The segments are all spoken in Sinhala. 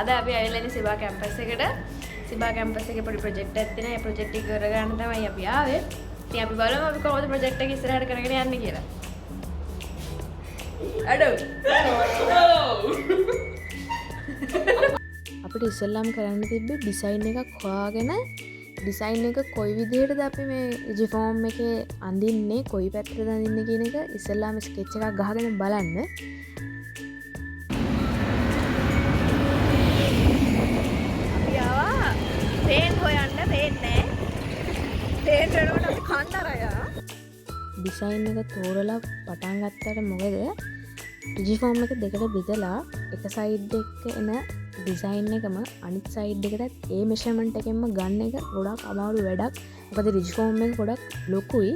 අද අපි ඇවිල්ලා ඉන්නේ සිබා කැම්පස් එකට. සිබා කැම්පස් එකේ පොඩි ප්‍රොජෙක්ට් එකක් තියෙනවා. ඒ ප්‍රොජෙක්ට් එක ඉවර ගන්න තමයි අපි ආවේ. ඉතින් අපි බලමු අපි කොහොමද ප්‍රොජෙක්ට් එක ඉස්සරහට කරගෙන යන්නේ කියලා. අඩෝ. අපිට ඉස්සෙල්ලාම කරන්න තිබ්බේ ඩිසයින් එකක් හොයාගෙන ඩිසයින් එක කොයි විදිහටද අපි මේ රිජිෆෝම් එකේ අඳින්නේ කොයි පැත්තටද අඳින්නේ කියන එක ඉස්සෙල්ලාම ස්කෙච් එකක් ගහගෙන බලන්න. අපි ආවා පේන්ට් හොයන්න පේන්ට් නැහැ. පේන්ට් වෙනකොට අපි කන්දරයා. ඩිසයින් එක තෝරලා පටන් ගත්තට මොකද රිජිෆෝම් එක දෙකට බෙදලා එක සයිඩ් එක එන ඩිසයින් එකම අනිත් සයිඩ් එකටත් ඒ මෙෂර්මන්ට් එකෙන්ම ගන්න එක ගොඩක් අමාරු වැඩක්. මොකද රිජිෆෝම් එක ගොඩක් ලොකුයි.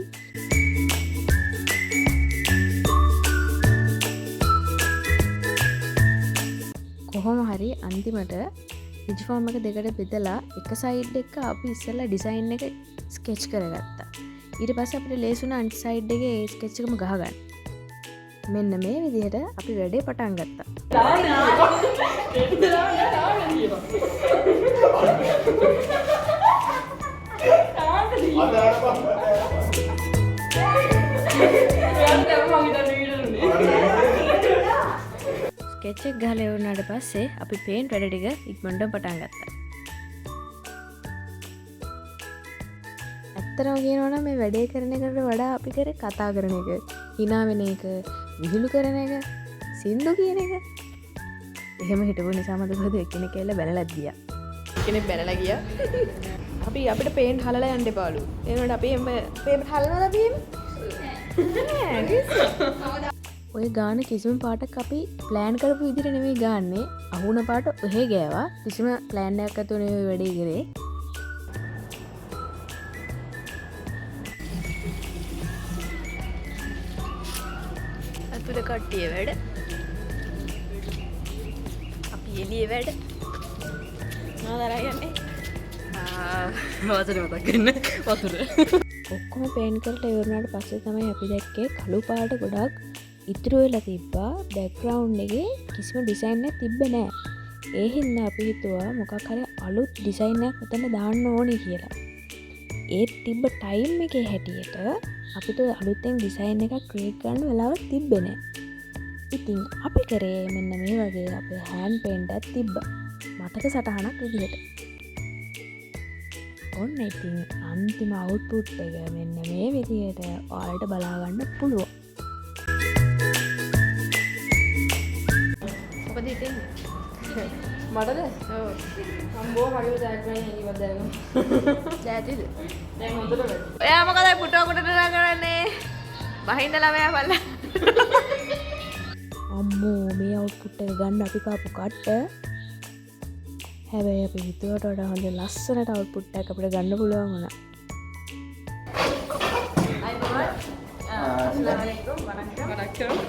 කොහොම හරි අන්තිමට රිජිෆෝම් එක දෙකට බෙදලා එක සයිඩ් එක අපි ඉස්සෙල්ලා ඩිසයින් එක ස්කෙච් කරගත්තා. ඊට පස්සේ අපිට ලේසුණා අනිත් සයිඩ් එකේ ඒ ස්කෙච් එකම ගහගන්න. මෙන්න මේ විදිහට අපි වැඩේ පටන් ගත්තා. ස්කෙච් එක ගහලා ඉවරනාට පස්සේ අපි පේන්ට් වැඩ ටික ඉක්මනට පටන් ගත්තා. ඇත්තටම කියනවා නම් මේ වැඩේ කරන එකට වඩා අපි කරේ කතා කරන එක, hina වෙන එක, විහිළු කරන එක, සින්දු කියන එක. එහෙම හිටපු නිසා මට මොකද එක්කෙනෙක් කියලා බැලලා ගියා. එක්කෙනෙක් බැලලා ගියා. අපිට පේන්ට් හලලා යන්න එපාලු. එනකොට අපි පේන්ට් හලනවද අපි එහෙම? ඔය ගාන කිසිම පාටක් අපි ප්ලෑන් කරපු විදිහට නෙමෙයි ගාන්නේ. අහුණ පාට ඔහෙ ගෑවා. කිසිම ප්ලෑන් එකක් අතෝ නෙමෙයි වැඩේ කරේ. අතුල කට්ටිය වැඩ. අපි එළියේ වැඩ. නාදරා යන්නේ. වතුර මතක් වෙන්න වතුර. ඔක්කොම පේන්ට් කරලා ඉවරනාට පස්සේ තමයි අපි දැක්කේ කළු පාට ගොඩක් ඉතුරු වෙලා තිබ්බා. බෑග්ග්‍රවුන්ඩ් එකේ කිසිම ඩිසයින් එකක් තිබ්බේ නෑ. ඒ හින්දා අපි හිතුවා මොකක් හරි අලුත් ඩිසයින් එකක් මෙතන දාන්න ඕනේ කියලා. ඒ තිබ්බ ටයිම් එකේ හැටියට අපිට අලුතෙන් ඩිසයින් එකක් ක්‍රියේට් කරන්න වෙලාවක් තිබ්බේ නෑ. ඉතින් අපි කරේ මෙන්න මේ වගේ අපේ හෑන්ඩ් පේන්ට් එකක් තිබ්බා. මතක සටහනක් විදිහට. ඔන්න ඉතින් අන්තිම අවුට්පුට් එක මෙන්න මේ විදිහට ඔයාලට බලා ගන්න පුළුවන්. මොකද හිතෙන්නේ? මටද? ඔව්. අම්බෝ හරිය දැක්කම ඉවත් දැනගමු. දැතිද? දැන් හොඳට වෙයි. ඔයා මොකද පුටුව කොටට කරන්නේ? බහින්ද ළමයා බලන්න. අම්මෝ මේ අවුට්පුට් එක ගන්න අපි කාපු කට්ට. හැබැයි අපි හිතුවට වඩා හොඳ ලස්සනට අවුට්පුට් එකක් අපිට ගන්න පුළුවන් වුණා. අස්ලාම් අලයිකුම් වරහමතුල්ලාහ්.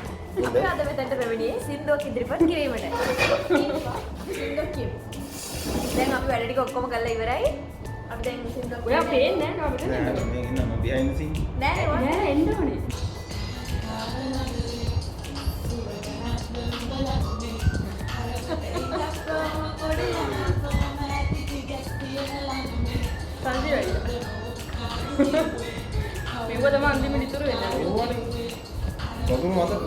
අපි අද මෙතනට පැමිණියේ සින්දුවක් ඉදිරිපත් කිරීමට. සින්දුවක් කියමු. දැන් අපි වැඩ ටික ඔක්කොම කරලා ඉවරයි. අපි දැන් සින්දුවක් ඔයා පේන්නේ නැහැ අපිට නේද? මේ ඉන්නම බිහයින්ඩ් සීන්. නෑ එන්න ඕනේ. මේව තමයි අන්තිමට ඉතුරු වෙන්නේ. ඕවනේ. කොහොම මතක.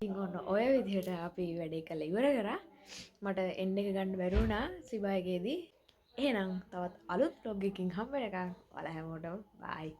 ඉංගොන්න ඔය විදිහට අපි වැඩේ කළා ඉවර කරා. මට එන්න එක ගන්න බැරි වුණා සිබායකේදී. එහෙනම් තවත් අලුත් vlog එකකින් හම්බ වෙනකන් ඔයාලා හැමෝටම bye.